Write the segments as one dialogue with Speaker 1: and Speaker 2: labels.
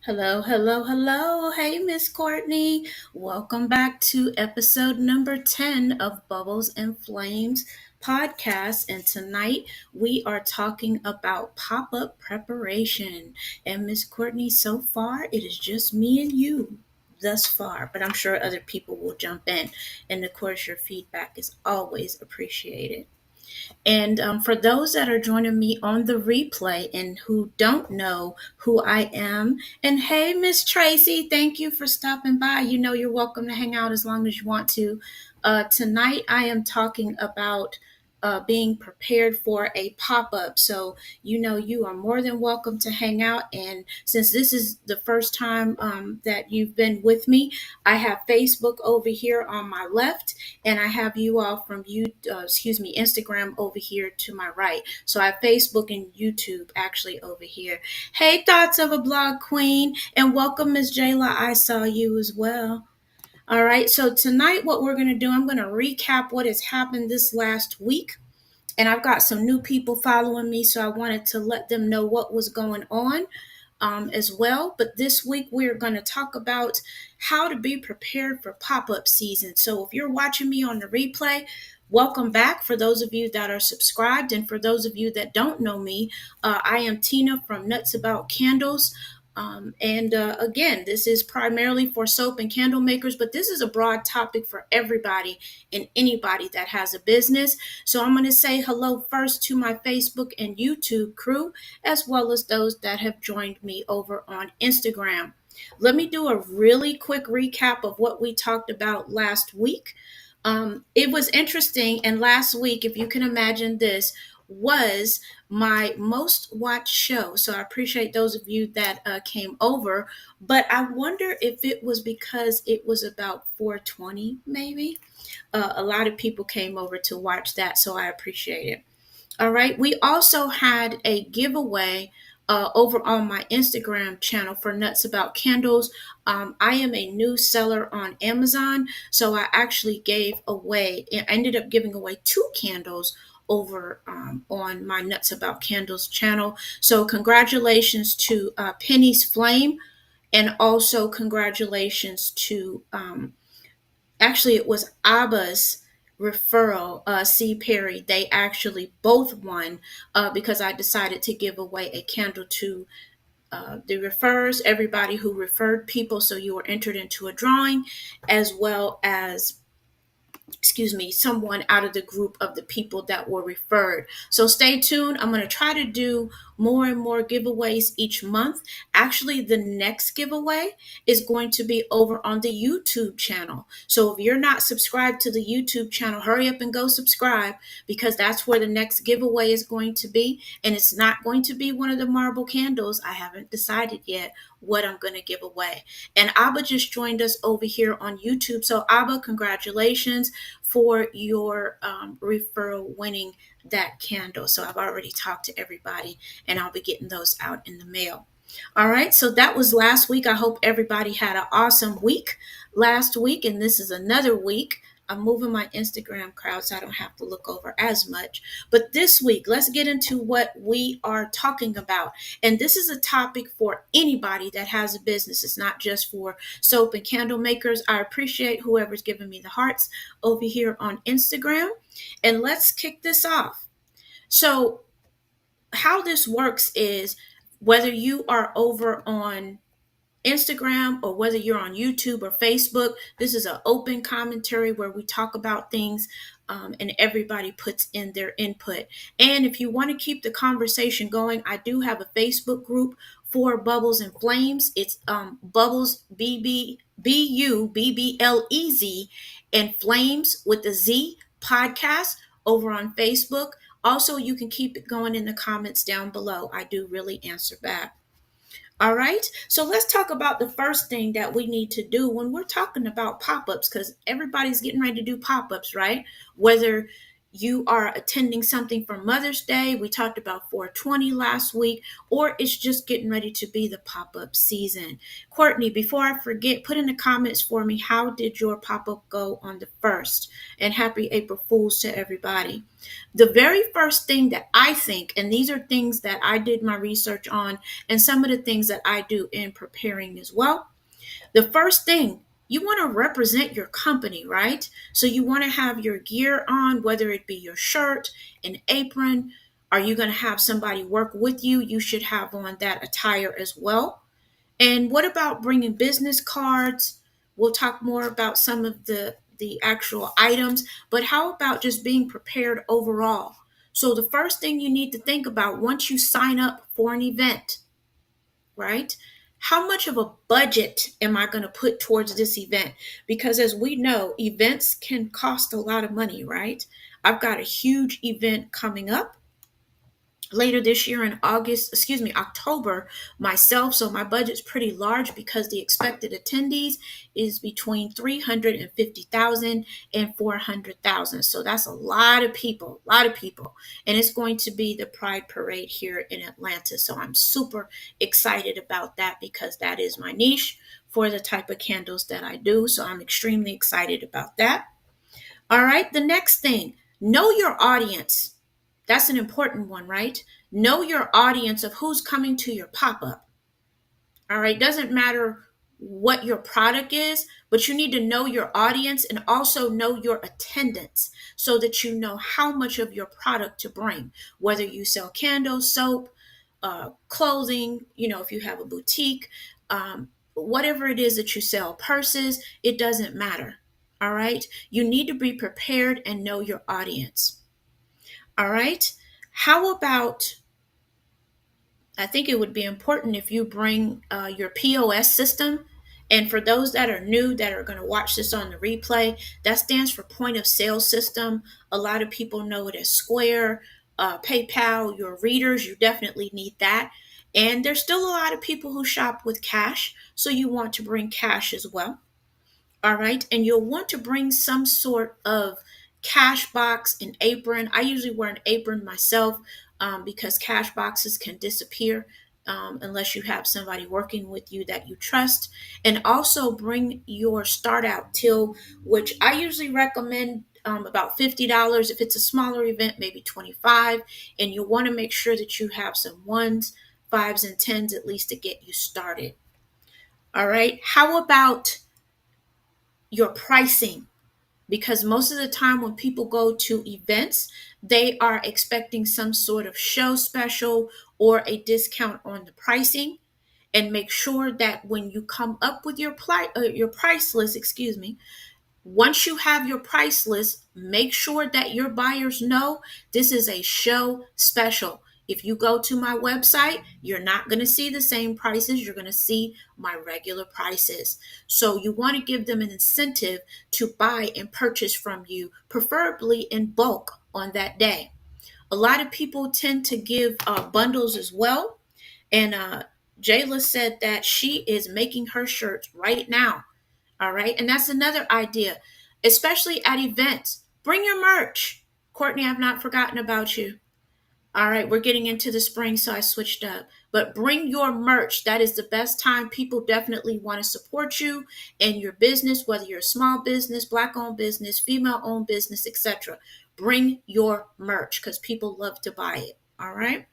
Speaker 1: Hello, hello, hello. Hey, Miss Courtney. Welcome back to episode number 10 of Bubbles and Flames podcast. And tonight we are talking about pop up preparation. And Miss Courtney, so far it is just me and you thus far, but I'm sure other people will jump in. And of course, your feedback is always appreciated. And for those that are joining me on the replay and who don't know who I am, and hey, Miss Tracy, thank you for stopping by. You know, you're welcome to hang out as long as you want to. Tonight, I am talking about being prepared for a pop up. So, you know, you are more than welcome to hang out. And since this is the first time that you've been with me, I have Facebook over here on my left and I have you all from Instagram over here to my right. So I have Facebook and YouTube actually over here. Hey, thoughts of a blog queen, and welcome, Miss Jayla. I saw you as well. All right, so tonight what we're going to do, I'm going to recap what has happened this last week. And I've got some new people following me, so I wanted to let them know what was going on as well. But this week, we're going to talk about how to be prepared for pop up season. So if you're watching me on the replay, welcome back. For those of you that are subscribed, and for those of you that don't know me, I am Tina from Nuts About Candles. And again, this is primarily for soap and candle makers, but this is a broad topic for everybody and anybody that has a business. So I'm going to say hello first to my Facebook and YouTube crew, as well as those that have joined me over on Instagram. Let me do a really quick recap of what we talked about last week. It was interesting, and last week, if you can imagine this, was my most watched show. So I appreciate those of you that came over, but I wonder if it was because it was about 420, maybe. A lot of people came over to watch that, so I appreciate it. All right. We also had a giveaway over on my Instagram channel for Nuts About Candles. I am a new seller on Amazon, so I actually I ended up giving away two candles over on my Nuts About Candles channel. So congratulations to Penny's Flame, and also congratulations to actually it was Abba's referral, C. Perry. They actually both won because I decided to give away a candle to the referrers, everybody who referred people. So you were entered into a drawing, as well as someone out of the group of the people that were referred. So stay tuned. I'm going to try to do more and more giveaways each month. Actually, the next giveaway is going to be over on the YouTube channel. So if you're not subscribed to the YouTube channel, hurry up and go subscribe, because that's where the next giveaway is going to be. And it's not going to be one of the marble candles. I haven't decided yet what I'm going to give away. And Abba just joined us over here on YouTube. So Abba, congratulations for your referral winning that candle. So I've already talked to everybody, and I'll be getting those out in the mail. All right, so that was last week. I hope everybody had an awesome week last week, and this is another week. I'm moving my Instagram crowd so I don't have to look over as much. But this week, let's get into what we are talking about. And this is a topic for anybody that has a business. It's not just for soap and candle makers. I appreciate whoever's giving me the hearts over here on Instagram. And let's kick this off. So, how this works is whether you are over on Instagram or whether you're on YouTube or Facebook, this is an open commentary where we talk about things and everybody puts in their input. And if you want to keep the conversation going, I do have a Facebook group for Bubbles and Flames. It's Bubbles BUBBLEZ and Flames with the Z podcast over on Facebook. Also, you can keep it going in the comments down below. I do really answer back. All right, so let's talk about the first thing that we need to do when we're talking about pop ups, because everybody's getting ready to do pop ups, right? Whether you are attending something for Mother's Day. We talked about 420 last week, or it's just getting ready to be the pop-up season. Courtney, before I forget, put in the comments for me, how did your pop-up go on the 1st? And happy April Fools to everybody. The very first thing that I think, and these are things that I did my research on, and some of the things that I do in preparing as well. The first thing, you want to represent your company, right? So you want to have your gear on, whether it be your shirt, an apron. Are you going to have somebody work with you? You should have on that attire as well. And what about bringing business cards? We'll talk more about some of the actual items, but how about just being prepared overall? So the first thing you need to think about once you sign up for an event, right? How much of a budget am I going to put towards this event? Because as we know, events can cost a lot of money, right? I've got a huge event coming up later this year in October myself. So my budget's pretty large because the expected attendees is between 350,000 and 400,000. So that's a lot of people, a lot of people. And it's going to be the Pride Parade here in Atlanta. So I'm super excited about that because that is my niche for the type of candles that I do. So I'm extremely excited about that. All right, the next thing, know your audience. That's an important one, right? Know your audience of who's coming to your pop up. All right, doesn't matter what your product is, but you need to know your audience and also know your attendance so that you know how much of your product to bring, whether you sell candles, soap, clothing, if you have a boutique, whatever it is that you sell, purses, it doesn't matter. All right, you need to be prepared and know your audience. All right, how about, I think it would be important if you bring your POS system. And for those that are new that are going to watch this on the replay, that stands for point of sale system. A lot of people know it as Square, PayPal, your readers. You definitely need that. And there's still a lot of people who shop with cash. So you want to bring cash as well. All right. And you'll want to bring some sort of cash box, an apron. I usually wear an apron myself because cash boxes can disappear unless you have somebody working with you that you trust. And also bring your start out till, which I usually recommend about $50. If it's a smaller event, maybe 25. And you want to make sure that you have some ones, fives, and tens at least to get you started. All right. How about your pricing? Because most of the time when people go to events, they are expecting some sort of show special or a discount on the pricing. And make sure that when you come up with your price list, once you have your price list, make sure that your buyers know this is a show special. If you go to my website, you're not going to see the same prices. You're going to see my regular prices. So you want to give them an incentive to buy and purchase from you, preferably in bulk on that day. A lot of people tend to give bundles as well. And Jayla said that she is making her shirts right now. All right. And that's another idea, especially at events. Bring your merch. Courtney, I've not forgotten about you. All right. We're getting into the spring, so I switched up. But bring your merch. That is the best time. People definitely want to support you and your business, whether you're a small business, Black owned business, female owned business, etc. Bring your merch because people love to buy it. All right.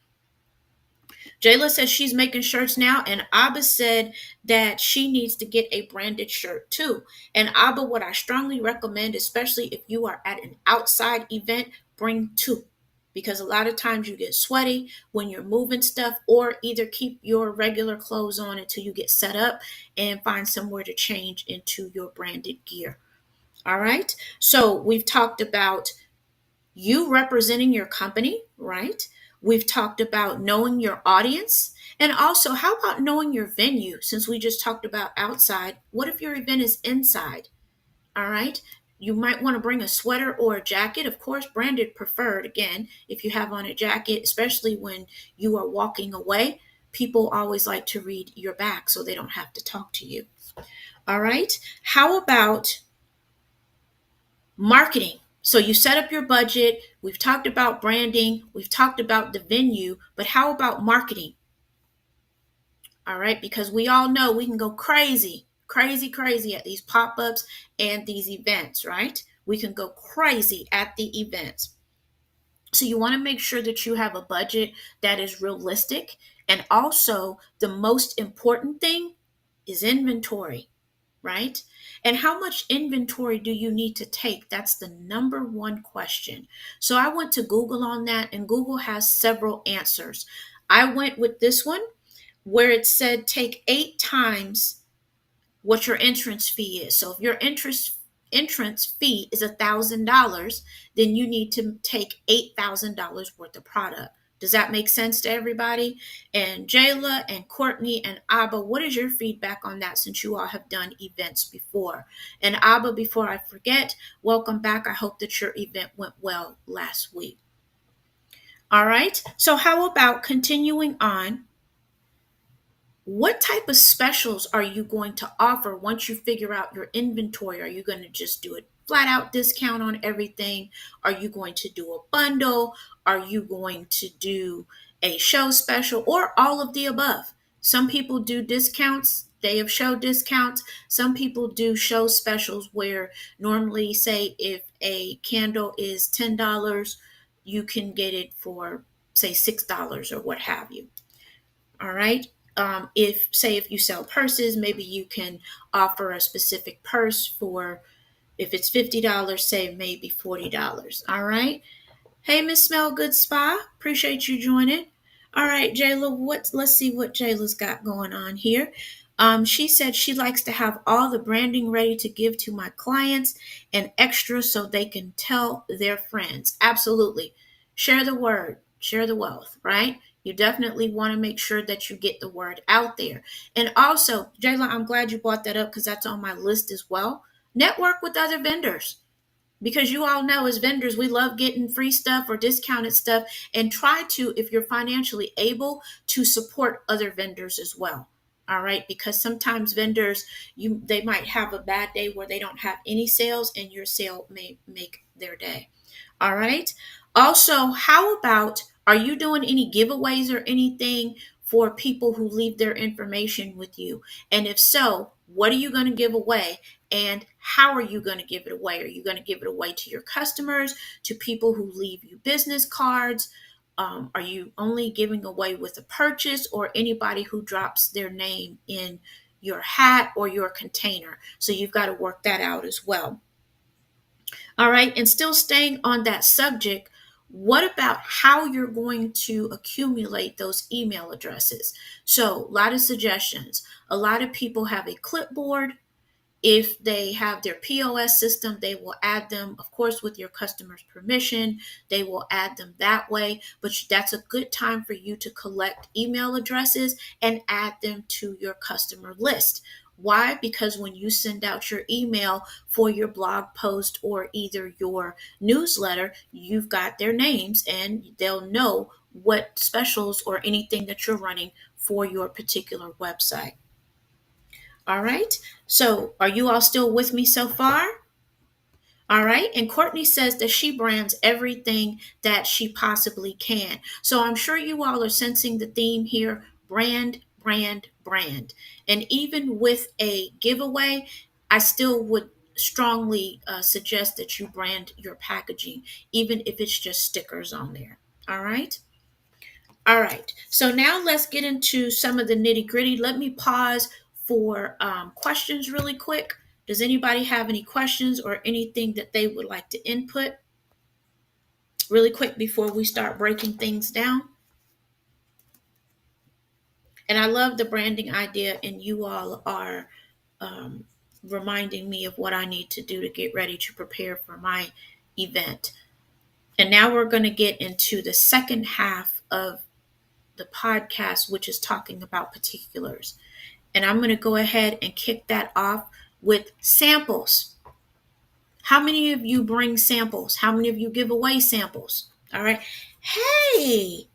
Speaker 1: Jayla says she's making shirts now, and Abba said that she needs to get a branded shirt too. And Abba, what I strongly recommend, especially if you are at an outside event, bring two. Because a lot of times you get sweaty when you're moving stuff, or either keep your regular clothes on until you get set up and find somewhere to change into your branded gear. All right. So we've talked about you representing your company, right? We've talked about knowing your audience. And also, how about knowing your venue? Since we just talked about outside, what if your event is inside? All right. You might want to bring a sweater or a jacket, of course, branded preferred. Again, if you have on a jacket, especially when you are walking away, people always like to read your back so they don't have to talk to you. All right. How about marketing? So you set up your budget. We've talked about branding. We've talked about the venue, but how about marketing? All right, because we all know we can go crazy, crazy, crazy at these pop ups and these events, right? We can go crazy at the events. So you want to make sure that you have a budget that is realistic. And also, the most important thing is inventory, right? And how much inventory do you need to take? That's the number one question. So I went to Google on that, and Google has several answers. I went with this one where it said take 8 times what your entrance fee is. So if your entrance fee is $1,000, then you need to take $8,000 worth of product. Does that make sense to everybody? And Jayla and Courtney and Abba, what is your feedback on that since you all have done events before? And Abba, before I forget, welcome back. I hope that your event went well last week. All right. So how about continuing on? What type of specials are you going to offer once you figure out your inventory? Are you going to just do a flat out discount on everything? Are you going to do a bundle? Are you going to do a show special or all of the above? Some people do discounts, day of show discounts. Some people do show specials where normally, say, if a candle is $10, you can get it for, say, $6 or what have you. All right. If you sell purses, maybe you can offer a specific purse for, if it's $50, say maybe $40. All right. Hey, Miss Smell Good Spa. Appreciate you joining. All right, Jayla, let's see what Jayla's got going on here. She said she likes to have all the branding ready to give to my clients and extra so they can tell their friends. Absolutely. Share the word, share the wealth, right? You definitely want to make sure that you get the word out there. And also, Jayla, I'm glad you brought that up because that's on my list as well. Network with other vendors, because you all know as vendors we love getting free stuff or discounted stuff, and try to, if you're financially able, to support other vendors as well. All right, because sometimes vendors, they might have a bad day where they don't have any sales and your sale may make their day. All right. Also, how about, are you doing any giveaways or anything for people who leave their information with you? And if so, what are you going to give away? And how are you going to give it away? Are you going to give it away to your customers, to people who leave you business cards? Are you only giving away with a purchase, or anybody who drops their name in your hat or your container? So you've got to work that out as well. All right. And still staying on that subject, what about how you're going to accumulate those email addresses? So, a lot of suggestions. A lot of people have a clipboard. If they have their POS system, they will add them, of course, with your customer's permission. They will add them that way. But that's a good time for you to collect email addresses and add them to your customer list. Why? Because when you send out your email for your blog post or either your newsletter, you've got their names and they'll know what specials or anything that you're running for your particular website. All right. So are you all still with me so far? All right. And Courtney says that she brands everything that she possibly can. So I'm sure you all are sensing the theme here: brand, brand, brand. And even with a giveaway, I still would strongly suggest that you brand your packaging, even if it's just stickers on there. All right. All right, so now let's get into some of the nitty gritty. Let me pause for questions really quick. Does anybody have any questions or anything that they would like to input really quick before we start breaking things down? And I love the branding idea, and you all are um, reminding me of what I need to do to get ready to prepare for my event. And now we're going to get into the second half of the podcast, which is talking about particulars. And I'm going to go ahead and kick that off with samples. How many of you bring samples? How many of you give away samples? All right. Hey,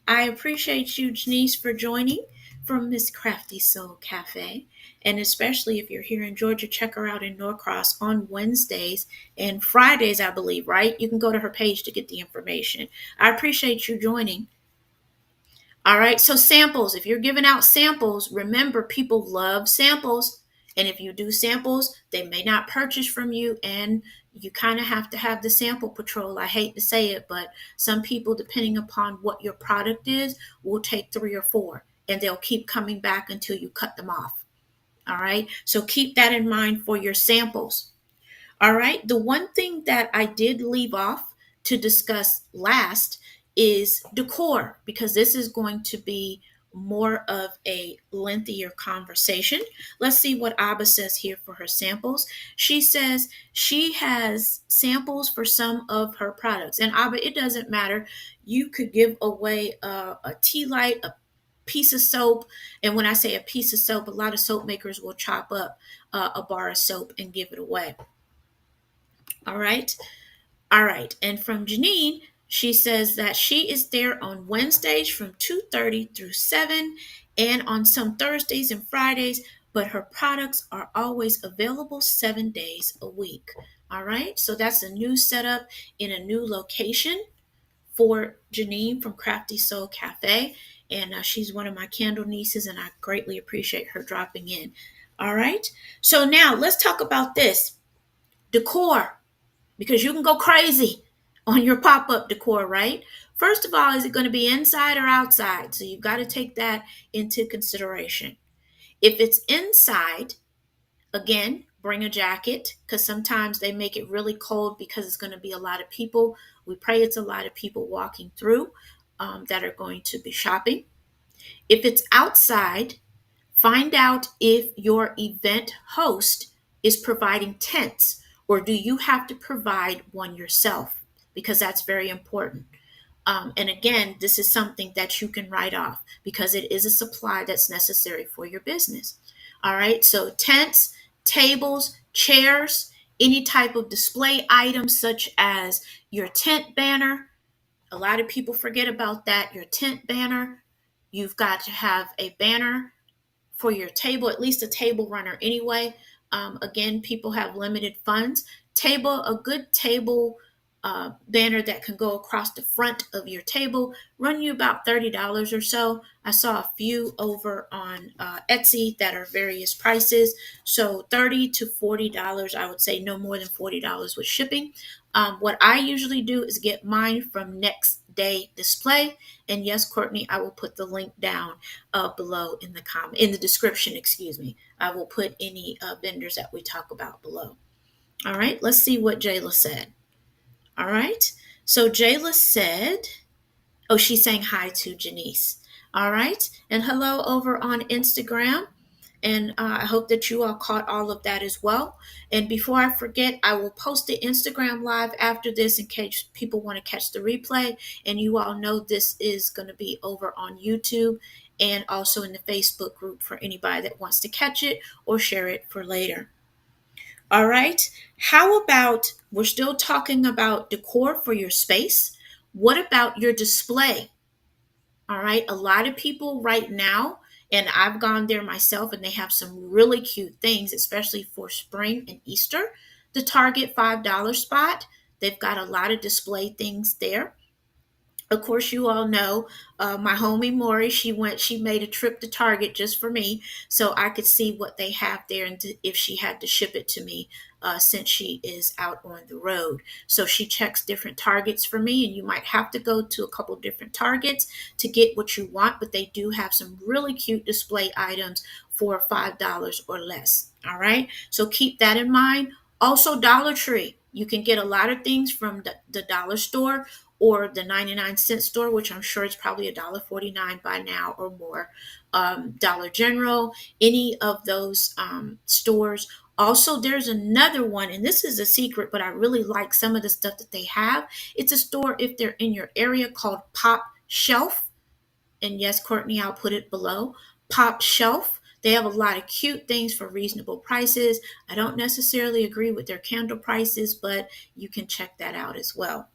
Speaker 1: I appreciate you, Janice, for joining. from Miss Crafty Soul Cafe. And especially if you're here in Georgia, check her out in Norcross on Wednesdays and Fridays, I believe, right? You can go to her page to get the information. I appreciate you joining. All right, so samples. If you're giving out samples, remember people love samples. And if you do samples, they may not purchase from you, and you kind of have to have the sample patrol. I hate to say it, but some people, depending upon what your product is, will take three or four, and they'll keep coming back until you cut them off. All right, so keep that in mind for your samples. All right. The one thing that I did leave off to discuss last is decor, because this is going to be more of a lengthier conversation. Let's see what Abba says here for her samples. She says she has samples for some of her products. And Abba, it doesn't matter. You could give away a tea light, a piece of soap. And when I say a piece of soap, a lot of soap makers will chop up a bar of soap and give it away. All right. All right. And from Janine, she says that she is there on Wednesdays from 2:30 through 7 and on some Thursdays and Fridays, but her products are always available 7 days a week. All right. So that's a new setup in a new location for Janine from Crafty Soul Cafe. And she's one of my candle nieces, and I greatly appreciate her dropping in. All right. So now let's talk about this decor, because you can go crazy on your pop-up decor, right? First of all, is it going to be inside or outside? So you've got to take that into consideration. If it's inside, again, bring a jacket, because sometimes they make it really cold because it's going to be a lot of people. We pray it's a lot of people walking through that are going to be shopping. If it's outside, find out if your event host is providing tents, or do you have to provide one yourself? Because that's very important. And again, this is something that you can write off because it is a supply that's necessary for your business. All right, so tents, tables, chairs, any type of display items such as your tent banner. A lot of people forget about that. Your tent banner, you've got to have a banner for your table, at least a table runner anyway. Again, people have limited funds. A good table banner that can go across the front of your table run you about $30 or so. I saw a few over on Etsy that are various prices. So $30 to $40, I would say no more than $40 with shipping. What I usually do is get mine from Next Day Display. And yes, Courtney, I will put the link down below in the description. Excuse me. I will put any vendors that we talk about below. All right. Let's see what Jayla said. All right. So Jayla said, oh, she's saying hi to Janice. All right. And hello over on Instagram. And I hope that you all caught all of that as well. And before I forget, I will post the Instagram live after this in case people want to catch the replay. And you all know this is going to be over on YouTube and also in the Facebook group for anybody that wants to catch it or share it for later. All right. How about, we're still talking about decor for your space. What about your display? All right. A lot of people right now, and I've gone there myself, and they have some really cute things, especially for spring and Easter. The Target $5 spot, they've got a lot of display things there. Of course, you all know my homie Maury. She made a trip to Target just for me, so I could see what they have there, and if she had to ship it to me, since she is out on the road. So she checks different Targets for me, and you might have to go to a couple different Targets to get what you want, but they do have some really cute display items for $5 or less. All right, so keep that in mind. Also, Dollar Tree. You can get a lot of things from the dollar store or the 99-cent store, which I'm sure it's probably $1.49 by now or more. Dollar General, any of those stores. Also, there's another one, and this is a secret, but I really like some of the stuff that they have. It's a store, if they're in your area, called Pop Shelf. And yes, Courtney, I'll put it below. Pop Shelf. They have a lot of cute things for reasonable prices. I don't necessarily agree with their candle prices, but you can check that out as well.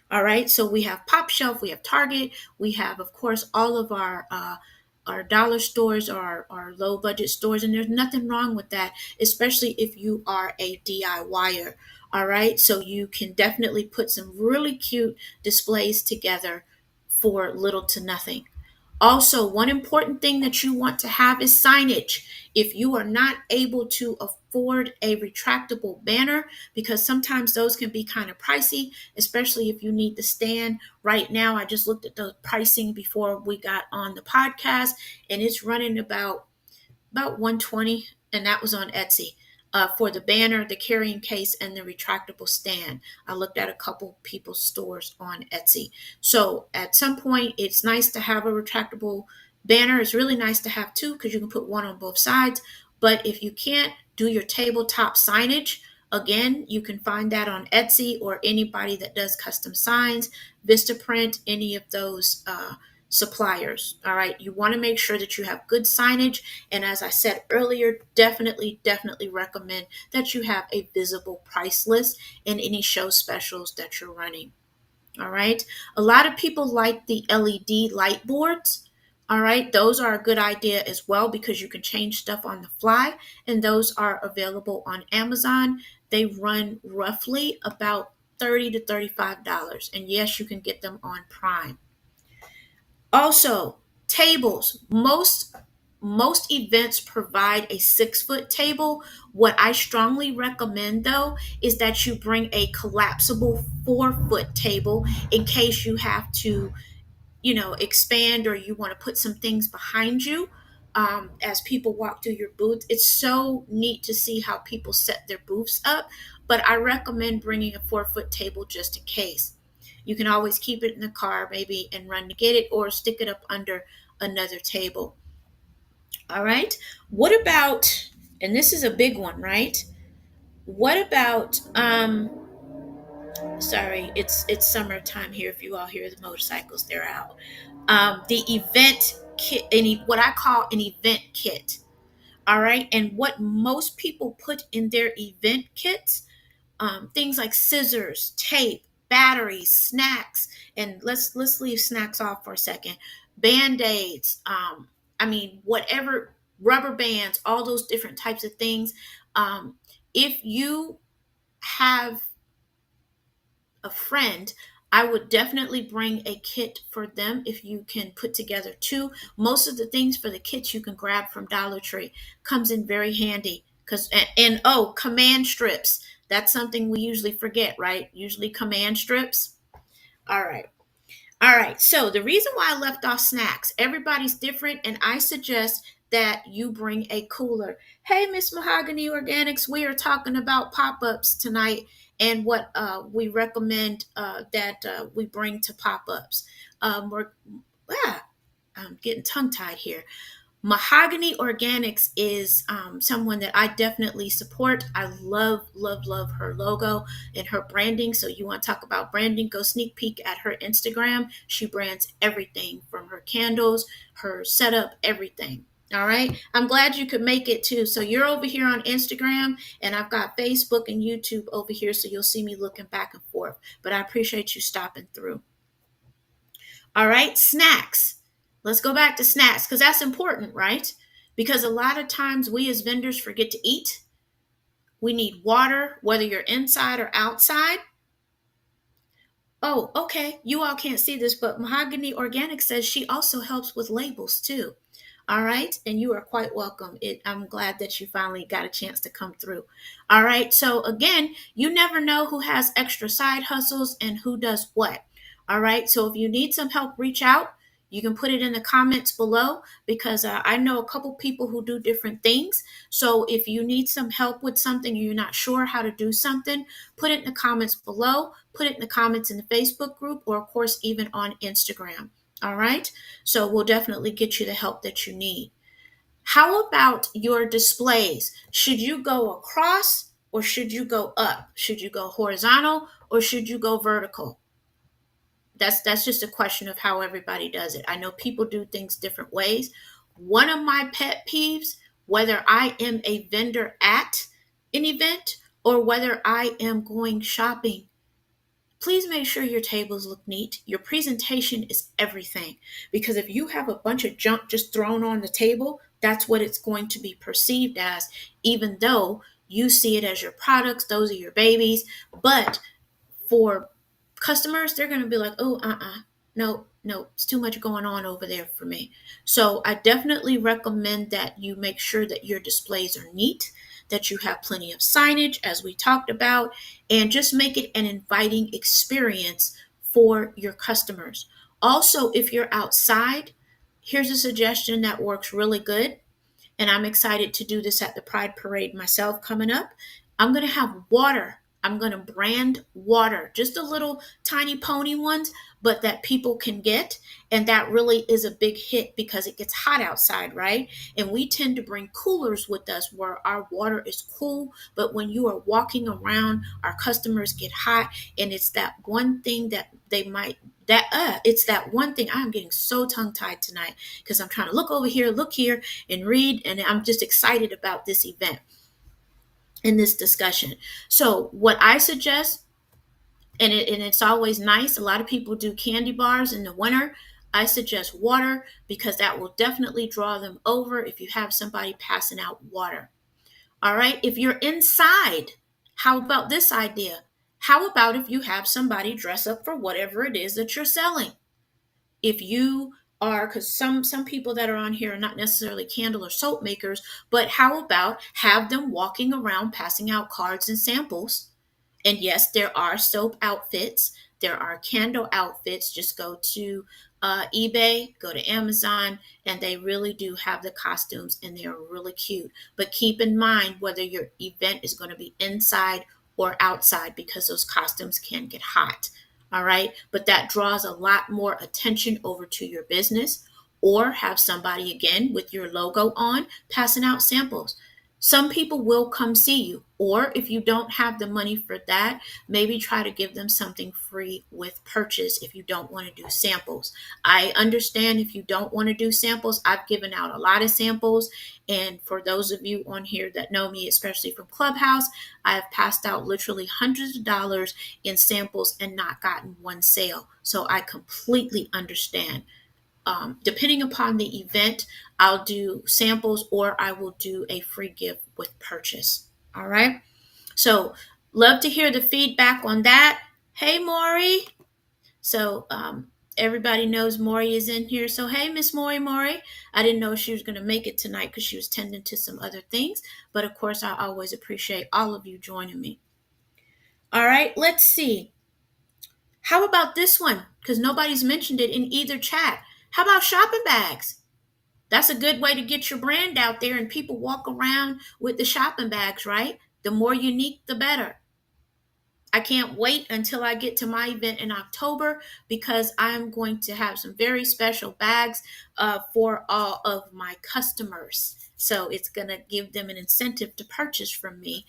Speaker 1: All right, so we have Pop Shelf, we have Target, we have, of course, all of our our dollar stores or our low budget stores, and there's nothing wrong with that, especially if you are a DIYer. All right, so you can definitely put some really cute displays together for little to nothing. Also, one important thing that you want to have is signage. If you are not able to afford a retractable banner, because sometimes those can be kind of pricey, especially if you need the stand. Right now, I just looked at the pricing before we got on the podcast, and it's running about 120, and that was on Etsy, for the banner, the carrying case, and the retractable stand. I looked at a couple people's stores on Etsy. So at some point, it's nice to have a retractable banner. It's really nice to have two because you can put one on both sides. But if you can't do your tabletop signage, again, you can find that on Etsy or anybody that does custom signs, Vistaprint, any of those suppliers. All right, you want to make sure that you have good signage, and as I said earlier, definitely recommend that you have a visible price list in any show specials that you're running. All right, a lot of people like the LED light boards. All right, those are a good idea as well because you can change stuff on the fly, and those are available on Amazon. They run roughly about $30 to $35, and yes, you can get them on Prime. Also, tables. Most events provide a 6 foot table. What I strongly recommend though is that you bring a collapsible 4 foot table in case you have to, expand or you want to put some things behind you. As people walk through your booth, it's so neat to see how people set their booths up. But I recommend bringing a 4 foot table just in case. You can always keep it in the car, maybe, and run to get it, or stick it up under another table. All right. What about, and this is a big one, right? What about, sorry, it's summertime here. If you all hear the motorcycles, they're out. The event kit, what I call an event kit. All right. And what most people put in their event kits, things like scissors, tape, batteries, snacks, and let's leave snacks off for a second. Band-aids, whatever, rubber bands, all those different types of things. If you have a friend, I would definitely bring a kit for them if you can put together two. Most of the things for the kits you can grab from Dollar Tree comes in very handy because and oh, command strips. That's something we usually forget, right? Usually command strips. All right. All right, so the reason why I left off snacks, everybody's different, and I suggest that you bring a cooler. Hey, Miss Mahogany Organics, we are talking about pop ups tonight and what we recommend that we bring to pop ups. We're, I'm getting tongue tied here. Mahogany Organics is someone that I definitely support. I love her logo and her branding. So you want to talk about branding, go sneak peek at her Instagram. She brands everything from her candles, her setup, everything. All right. I'm glad you could make it too. So you're over here on Instagram and I've got Facebook and YouTube over here. So you'll see me looking back and forth. But I appreciate you stopping through. All right, snacks. Let's go back to snacks because that's important, right? Because a lot of times we as vendors forget to eat. We need water, whether you're inside or outside. Oh, okay. You all can't see this, but Mahogany Organic says she also helps with labels too. All right. And you are quite welcome. I'm glad that you finally got a chance to come through. All right. So, again, you never know who has extra side hustles and who does what. All right. So, if you need some help, reach out. You can put it in the comments below because I know a couple people who do different things. So, if you need some help with something, or you're not sure how to do something, put it in the comments below. Put it in the comments in the Facebook group, or, of course, even on Instagram. All right. So we'll definitely get you the help that you need. How about your displays? Should you go across or should you go up? Should you go horizontal or should you go vertical? That's just a question of how everybody does it. I know people do things different ways. One of my pet peeves, whether I am a vendor at an event or whether I am going shopping please make sure your tables look neat. Your presentation is everything, because if you have a bunch of junk just thrown on the table, that's what it's going to be perceived as, even though you see it as your products, those are your babies. But for customers, they're going to be like, oh, no, no, it's too much going on over there for me. So I definitely recommend that you make sure that your displays are neat, that you have plenty of signage, as we talked about, and just make it an inviting experience for your customers. Also, if you're outside, here's a suggestion that works really good, and I'm excited to do this at the Pride Parade myself coming up. I'm going to have water. I'm going to brand water, just a little tiny pony ones, but that people can get. And that really is a big hit because it gets hot outside, right? And we tend to bring coolers with us where our water is cool. But when you are walking around, our customers get hot. And it's that one thing that they might, it's that one thing. I'm getting so tongue tied tonight because I'm trying to look over here, look here, and read. And I'm just excited about this event in this discussion. So what I suggest, and it's always nice, a lot of people do candy bars in the winter. I suggest water because that will definitely draw them over if you have somebody passing out water. All right, if you're inside, how about this idea? How about if you have somebody dress up for whatever it is that you're selling? If you are, because some people that are on here are not necessarily candle or soap makers, but how about have them walking around passing out cards and samples? And yes, there are soap outfits, there are candle outfits. Just go to eBay, go to Amazon, and they really do have the costumes, and they are really cute. But keep in mind whether your event is going to be inside or outside, because those costumes can get hot. All right, but that draws a lot more attention over to your business. Or have somebody again with your logo on passing out samples. Some people will come see you, or if you don't have the money for that, maybe try to give them something free with purchase if you don't want to do samples. I understand if you don't want to do samples. I've given out a lot of samples, and for those of you on here that know me, especially from Clubhouse, I have passed out literally hundreds of dollars in samples and not gotten one sale. So I completely understand. Depending upon the event, I'll do samples or I will do a free gift with purchase. All right. So, love to hear the feedback on that. Hey, Maury. So, everybody knows Maury is in here. So, hey, Miss Maury. I didn't know she was going to make it tonight because she was tending to some other things. But of course, I always appreciate all of you joining me. All right. Let's see. How about this one? Because nobody's mentioned it in either chat. How about shopping bags? That's a good way to get your brand out there, and people walk around with the shopping bags, right? The more unique, the better. I can't wait until I get to my event in October because I'm going to have some very special bags for all of my customers. So it's going to give them an incentive to purchase from me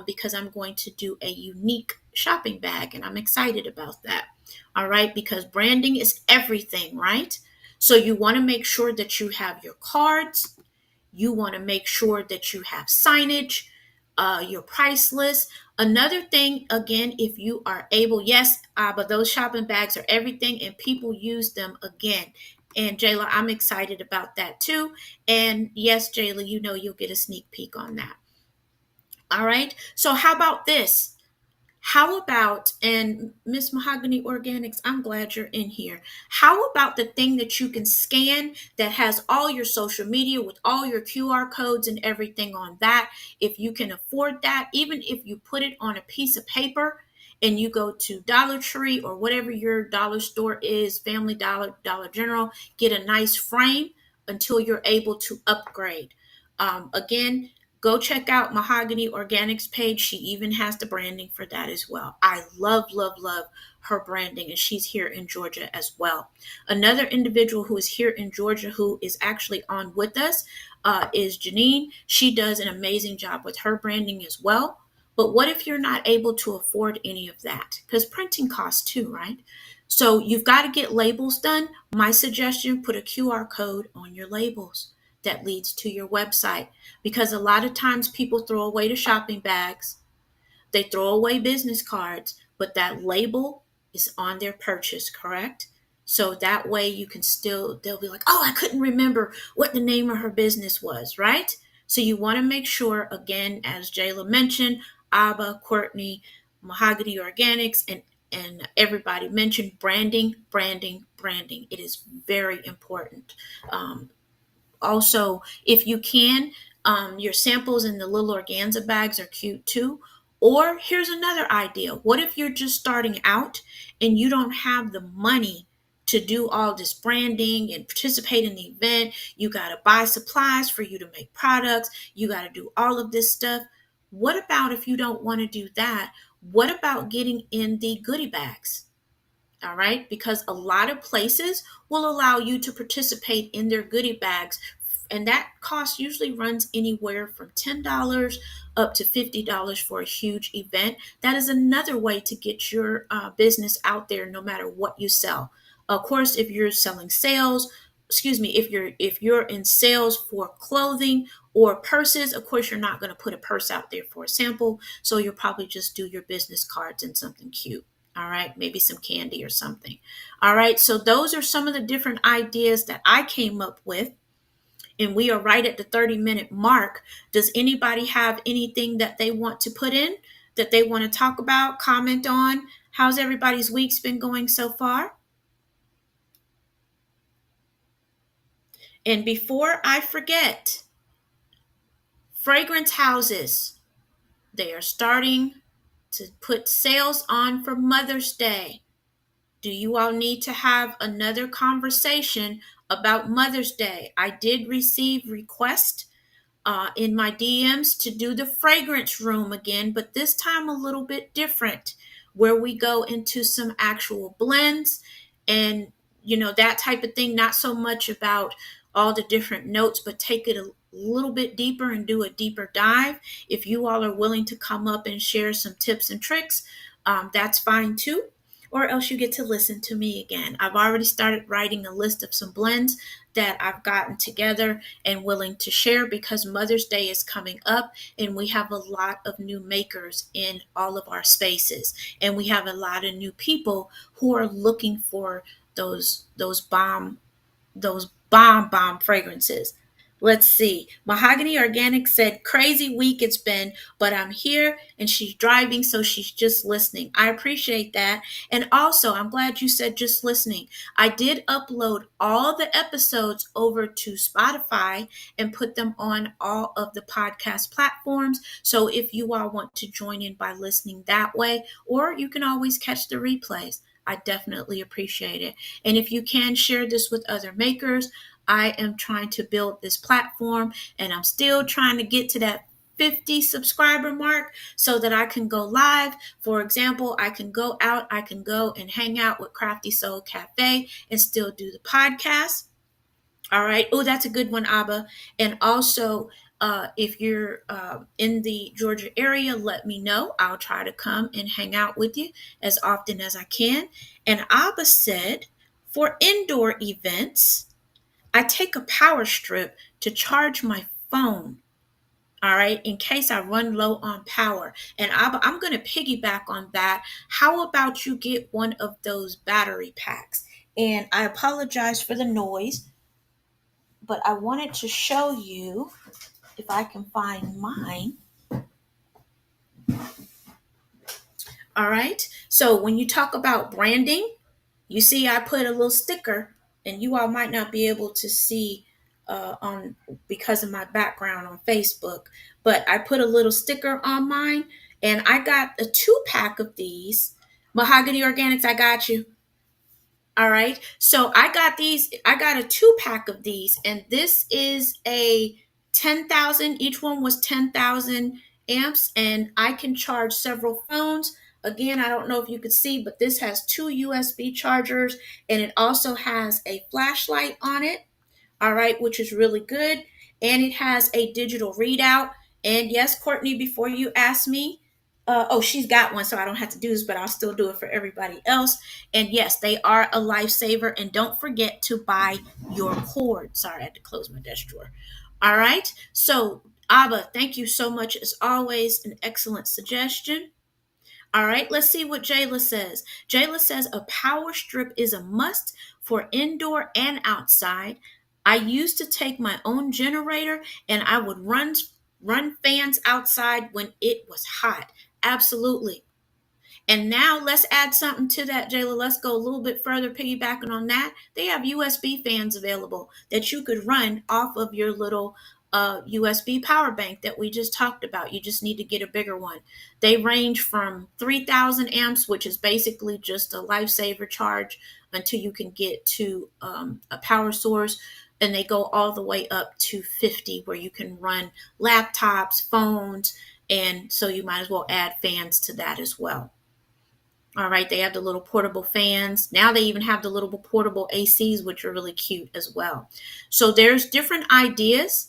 Speaker 1: because I'm going to do a unique shopping bag, and I'm excited about that. All right, because branding is everything, right? So you want to make sure that you have your cards. You want to make sure that you have signage, your price list. Another thing, again, if you are able, yes, but those shopping bags are everything, and people use them again. And Jayla, I'm excited about that too. And yes, Jayla, you know you'll get a sneak peek on that. All right. So how about this? How about, and Miss Mahogany Organics, I'm glad you're in here. How about the thing that you can scan that has all your social media with all your QR codes and everything on that? If you can afford that, even if you put it on a piece of paper and you go to Dollar Tree or whatever your dollar store is, Family Dollar, Dollar General, get a nice frame until you're able to upgrade. Again, go check out Mahogany Organics page. She even has the branding for that as well. I love, love, love her branding, and she's here in Georgia as well. Another individual who is here in Georgia who is actually on with us is Janine. She does an amazing job with her branding as well. But what if you're not able to afford any of that? Because printing costs too, right? So you've got to get labels done. My suggestion, put a QR code on your labels that leads to your website, because a lot of times people throw away the shopping bags, they throw away business cards, but that label is on their purchase, correct? So that way you can still, they'll be like, oh, I couldn't remember what the name of her business was, right? So you want to make sure, again, as Jayla mentioned, Abba, Courtney, Mahogany Organics, and everybody mentioned branding, branding, branding. It is very important. Also, if you can, your samples in the little organza bags are cute too. Or here's another idea: what if you're just starting out and you don't have the money to do all this branding and participate in the event? You got to buy supplies for you to make products, you got to do all of this stuff. What about if you don't want to do that? What about getting in the goodie bags? All right, because a lot of places will allow you to participate in their goodie bags, and that cost usually runs anywhere from $10 up to $50 for a huge event. That is another way to get your business out there, no matter what you sell. Of course, if you're selling sales, excuse me, if you're in sales for clothing or purses, of course you're not going to put a purse out there for a sample, so you'll probably just do your business cards and something cute. All right, maybe some candy or something. All right, so those are some of the different ideas that I came up with, and we are right at the 30-minute mark. Does anybody have anything that they want to put in, that they want to talk about, comment on? How's everybody's week's been going so far? And before I forget, fragrance houses, they are starting to put sales on for Mother's Day. Do you all need to have another conversation about Mother's Day? I did receive requests in my DMs to do the fragrance room again, but this time a little bit different, where we go into some actual blends and that type of thing. Not so much about all the different notes, but take it a little bit deeper and do a deeper dive. If you all are willing to come up and share some tips and tricks, that's fine too. Or else you get to listen to me again. I've already started writing a list of some blends that I've gotten together and willing to share, because Mother's Day is coming up and we have a lot of new makers in all of our spaces, and we have a lot of new people who are looking for those bomb fragrances. Let's see. Mahogany Organic said, crazy week it's been, but I'm here, and she's driving, so she's just listening. I appreciate that. And also, I'm glad you said just listening. I did upload all the episodes over to Spotify and put them on all of the podcast platforms. So if you all want to join in by listening that way, or you can always catch the replays. I definitely appreciate it. And if you can share this with other makers, I am trying to build this platform, and I'm still trying to get to that 50 subscriber mark so that I can go live. For example, I can go out, I can go and hang out with Crafty Soul Cafe and still do the podcast. All right. Oh, that's a good one, Abba. And also, if you're in the Georgia area, let me know. I'll try to come and hang out with you as often as I can. And Abba said, for indoor events, I take a power strip to charge my phone. All right, in case I run low on power. And I'm going to piggyback on that. How about you get one of those battery packs? And I apologize for the noise, but I wanted to show you, if I can find mine. All right, so when you talk about branding, you see I put a little sticker, and you all might not be able to see on because of my background on Facebook, but I put a little sticker on mine, and I got a 2-pack of these. Mahogany Organics, I got you. All right. So I got these, I got a 2-pack of these, and this is a 10,000, each one was 10,000 amps, and I can charge several phones. Again, I don't know if you could see, but this has 2 USB chargers, and it also has a flashlight on it. All right, which is really good. And it has a digital readout. And yes, Courtney, before you ask me, oh, she's got one, so I don't have to do this, but I'll still do it for everybody else. And yes, they are a lifesaver. And don't forget to buy your cord. Sorry, I had to close my desk drawer. All right. So, Abba, thank you so much. As always, an excellent suggestion. All right, let's see what Jayla says. Jayla says a power strip is a must for indoor and outside. I used to take my own generator and I would run fans outside when it was hot. Absolutely. And now let's add something to that, Jayla. Let's go a little bit further, piggybacking on that. They have USB fans available that you could run off of your little USB power bank that we just talked about. You just need to get a bigger one. They range from 3,000 amps, which is basically just a lifesaver charge until you can get to a power source. And they go all the way up to 50, where you can run laptops, phones, and so you might as well add fans to that as well. All right, they have the little portable fans. Now they even have the little portable ACs, which are really cute as well. So there's different ideas.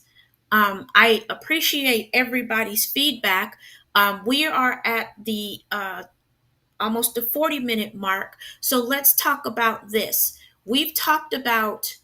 Speaker 1: I appreciate everybody's feedback. We are at the almost the 40-minute mark. So let's talk about this. We've talked about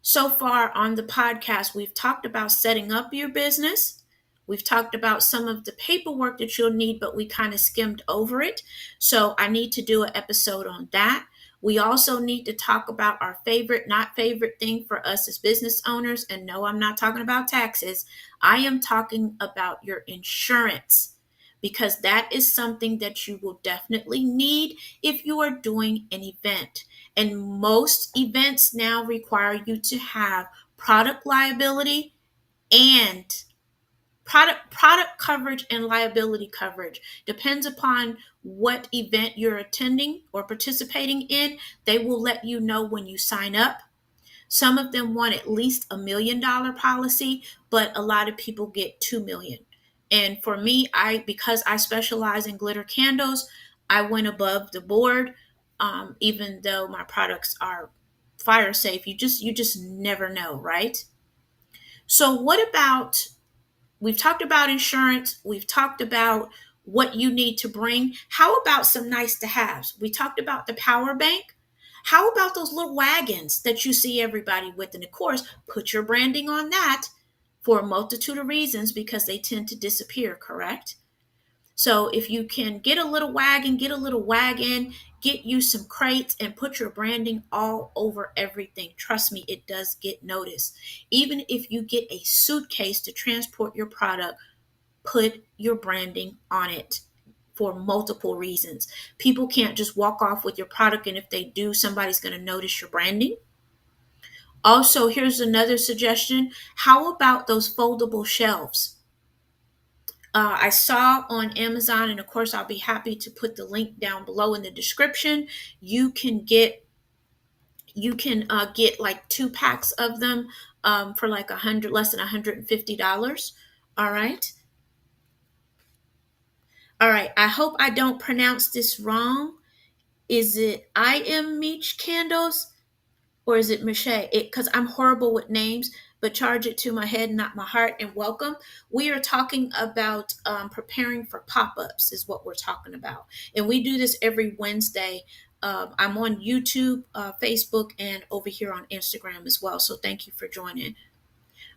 Speaker 1: so far on the podcast, we've talked about setting up your business. We've talked about some of the paperwork that you'll need, but we kind of skimmed over it. So I need to do an episode on that. We also need to talk about our favorite, not favorite thing for us as business owners. And no, I'm not talking about taxes. I am talking about your insurance, because that is something that you will definitely need if you are doing an event. And most events now require you to have product liability and product coverage and liability coverage. Depends upon what event you're attending or participating in. They will let you know when you sign up. Some of them want at least $1 million policy, but a lot of people get 2 million. And for me, because I specialize in glitter candles, I went above the board. Even though my products are fire safe, you just never know, right? So what about, we've talked about insurance, we've talked about what you need to bring. How about some nice to haves? We talked about the power bank. How about those little wagons that you see everybody with? And of course, put your branding on that for a multitude of reasons, because they tend to disappear, correct? So if you can get a little wagon, get you some crates and put your branding all over everything. Trust me, it does get noticed. Even if you get a suitcase to transport your product, put your branding on it for multiple reasons. People can't just walk off with your product, and if they do, somebody's going to notice your branding. Also, here's another suggestion. How about those foldable shelves? I saw on Amazon, and of course, I'll be happy to put the link down below in the description. You can get like 2 packs of them for like less than $150. All right. All right, I hope I don't pronounce this wrong. Is it I am Meech Candles, or is it Miche? Because I'm horrible with names, but charge it to my head, not my heart, and welcome. We are talking about preparing for pop-ups is what we're talking about. And we do this every Wednesday. I'm on YouTube, Facebook, and over here on Instagram as well. So thank you for joining.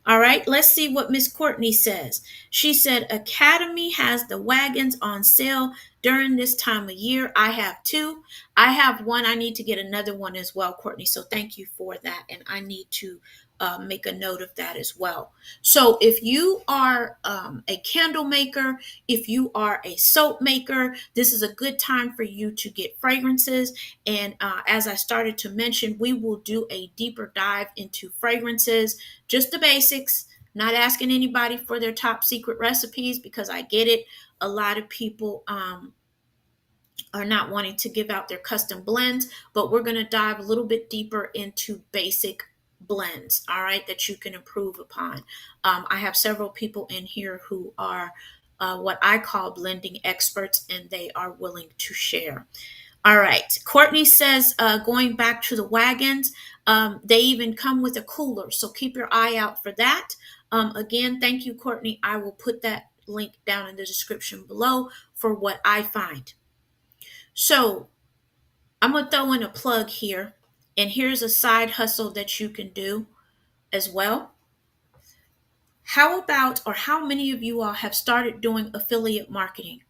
Speaker 1: All right, let's see what Miss Courtney says. She said, Academy has the wagons on sale during this time of year. I have two. I have one. I need to get another one as well, Courtney. So thank you for that. And I need to make a note of that as well. So if you are a candle maker, if you are a soap maker, this is a good time for you to get fragrances. And as I started to mention, we will do a deeper dive into fragrances, just the basics, not asking anybody for their top secret recipes, because I get it. A lot of people are not wanting to give out their custom blends, but we're going to dive a little bit deeper into basic blends, all right, that you can improve upon. I have several people in here who are what I call blending experts, and they are willing to share. All right. Courtney says, going back to the wagons, they even come with a cooler. So keep your eye out for that. Again, thank you, Courtney. I will put that link down in the description below for what I find. So I'm going to throw in a plug here. And here's a side hustle that you can do as well. How about, or how many of you all have started doing affiliate marketing?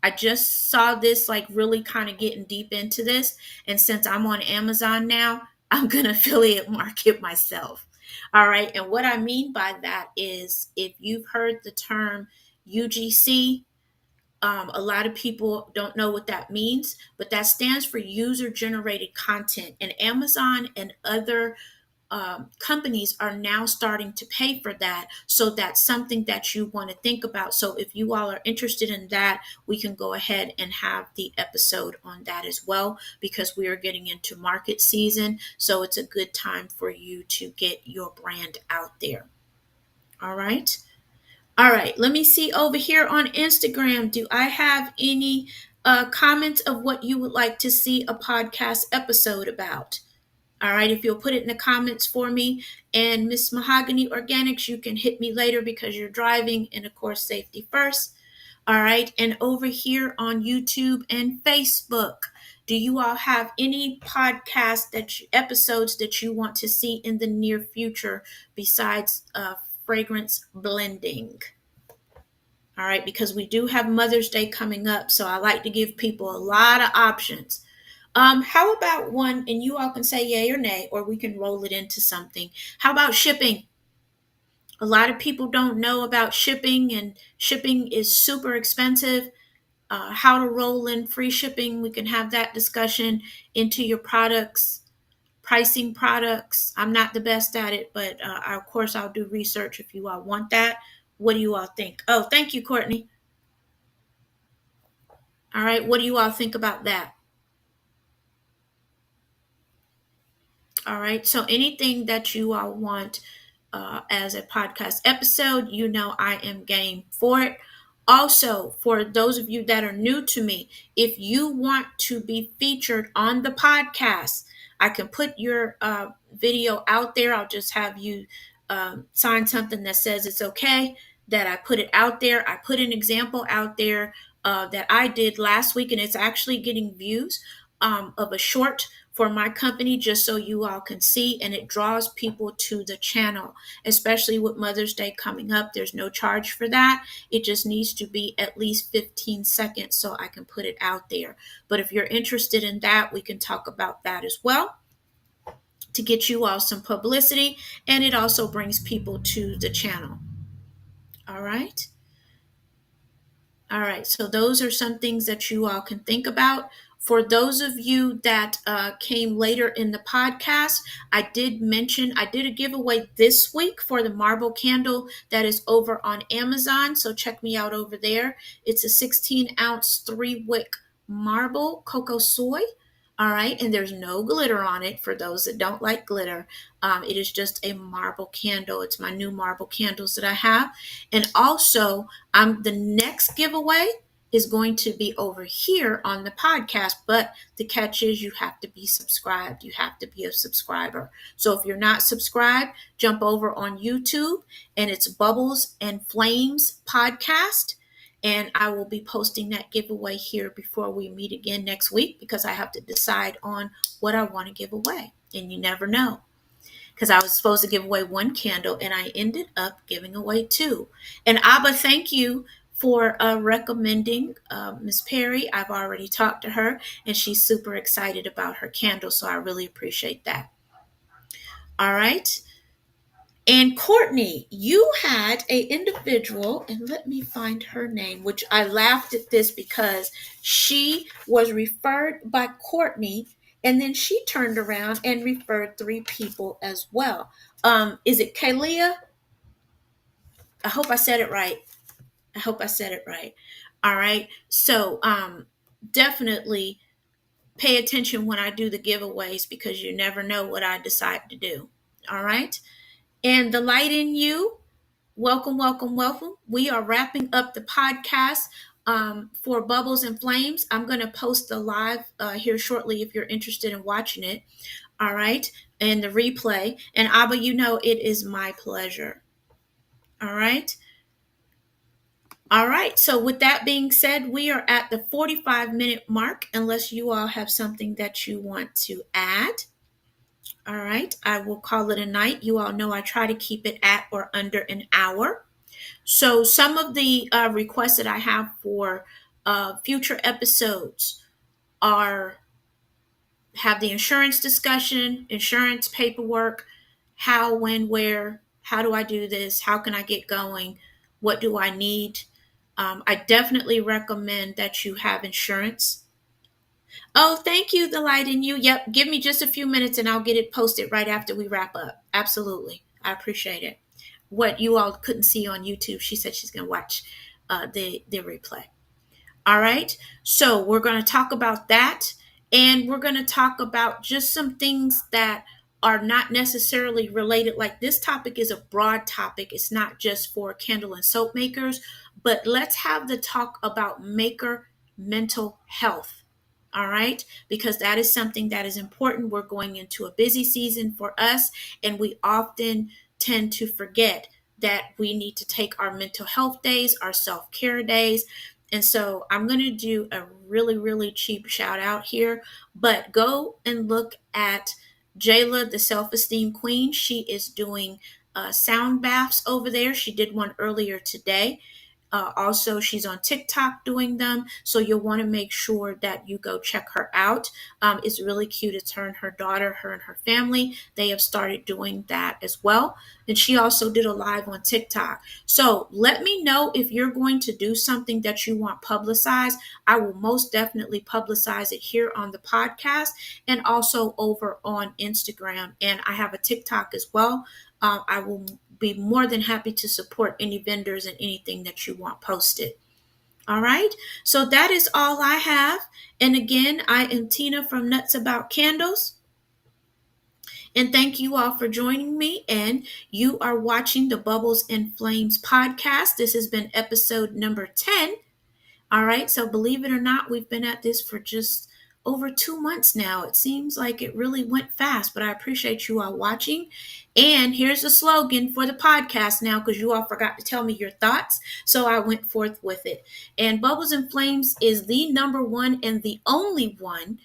Speaker 1: I just saw this, like really kind of getting deep into this. And since I'm on Amazon now, I'm going to affiliate market myself. All right. And what I mean by that is if you've heard the term UGC, a lot of people don't know what that means, but that stands for user generated content. And Amazon and other companies are now starting to pay for that. So that's something that you want to think about. So if you all are interested in that, we can go ahead and have the episode on that as well, because we are getting into market season. So it's a good time for you to get your brand out there. All right. All right. Let me see over here on Instagram. Do I have any comments of what you would like to see a podcast episode about? All right, if you'll put it in the comments for me. And Miss Mahogany Organics, you can hit me later because you're driving, and of course, safety first. All right, and over here on YouTube and Facebook, do you all have any podcast episodes that you want to see in the near future besides fragrance blending? All right, because we do have Mother's Day coming up, so I like to give people a lot of options. How about one, and you all can say yay or nay, or we can roll it into something. How about shipping? A lot of people don't know about shipping, and shipping is super expensive. How to roll in free shipping, we can have that discussion into your products, pricing products. I'm not the best at it, but of course, I'll do research if you all want that. What do you all think? Oh, thank you, Courtney. All right, what do you all think about that? All right. So anything that you all want as a podcast episode, you know I am game for it. Also, for those of you that are new to me, if you want to be featured on the podcast, I can put your video out there. I'll just have you sign something that says it's okay that I put it out there. I put an example out there that I did last week, and it's actually getting views of a short for my company, just so you all can see, and it draws people to the channel, especially with Mother's Day coming up. There's no charge for that. It just needs to be at least 15 seconds so I can put it out there. But if you're interested in that, we can talk about that as well to get you all some publicity, and it also brings people to the channel. All right. All right, so those are some things that you all can think about. For those of you that came later in the podcast, I did mention I did a giveaway this week for the marble candle that is over on Amazon. So check me out over there. It's a 16-ounce 3-wick marble cocoa soy. All right, and there's no glitter on it for those that don't like glitter. It is just a marble candle. It's my new marble candles that I have. And also, the next giveaway is going to be over here on the podcast, but the catch is you have to be subscribed. You have to be a subscriber. So if you're not subscribed, jump over on YouTube, and it's Bubbles and Flames podcast. And I will be posting that giveaway here before we meet again next week, because I have to decide on what I want to give away. And you never know, because I was supposed to give away one candle and I ended up giving away two. And Abba, thank you for recommending Miss Perry. I've already talked to her and she's super excited about her candle. So I really appreciate that. All right. And Courtney, you had a individual, and let me find her name, which I laughed at this because she was referred by Courtney, and then she turned around and referred 3 people as well. Is it Kalia? I hope I said it right. I hope I said it right. All right. So definitely pay attention when I do the giveaways, because you never know what I decide to do. All right. And the light in you, welcome, welcome, welcome. We are wrapping up the podcast for Bubbles and Flames. I'm going to post the live here shortly if you're interested in watching it. All right. And the replay. And Abba, you know it is my pleasure. All right. All right. So with that being said, we are at the 45-minute mark, unless you all have something that you want to add. All right. I will call it a night. You all know I try to keep it at or under an hour. So some of the requests that I have for future episodes are have the insurance discussion, insurance paperwork, how, when, where, how do I do this, how can I get going, what do I need. I definitely recommend that you have insurance. Oh, thank you, the light in you. Yep, give me just a few minutes and I'll get it posted right after we wrap up. Absolutely. I appreciate it. What you all couldn't see on YouTube, she said she's going to watch the replay. All right. So we're going to talk about that. And we're going to talk about just some things that are not necessarily related. Like, this topic is a broad topic. It's not just for candle and soap makers, but let's have the talk about maker mental health. All right. Because that is something that is important. We're going into a busy season for us, and we often tend to forget that we need to take our mental health days, our self care days. And so I'm going to do a really, really cheap shout out here, but go and look at Jayla, the self esteem queen. She is doing sound baths over there. She did one earlier today. Also, she's on TikTok doing them. So you'll want to make sure that you go check her out. It's really cute. It's her and her daughter, her and her family. They have started doing that as well. And she also did a live on TikTok. So let me know if you're going to do something that you want publicized. I will most definitely publicize it here on the podcast and also over on Instagram. And I have a TikTok as well. I will be more than happy to support any vendors and anything that you want posted. All right. So that is all I have. And again, I am Tina from Nuts About Candles. And thank you all for joining me. And you are watching the Bubbles and Flames podcast. This has been episode number 10. All right. So believe it or not, we've been at this for just over 2 months now. It seems like it really went fast, but I appreciate you all watching. And here's the slogan for the podcast now, because you all forgot to tell me your thoughts. So I went forth with it. And Bubbles and Flames is the number one and the only one,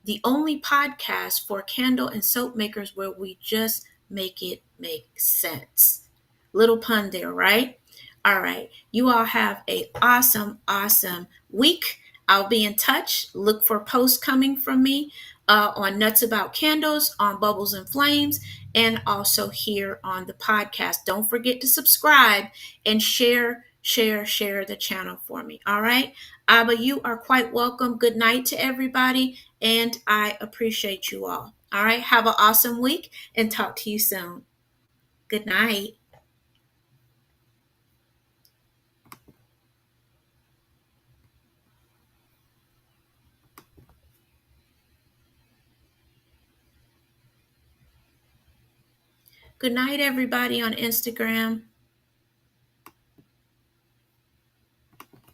Speaker 1: the only podcast for candle and soap makers where we just make it make sense. Little pun there, right? All right. You all have a awesome, awesome week. I'll be in touch. Look for posts coming from me on Nuts About Candles, on Bubbles and Flames, and also here on the podcast. Don't forget to subscribe and share the channel for me. All right. Abba, you are quite welcome. Good night to everybody, and I appreciate you all. All right. Have an awesome week and talk to you soon. Good night. Good night, everybody on Instagram.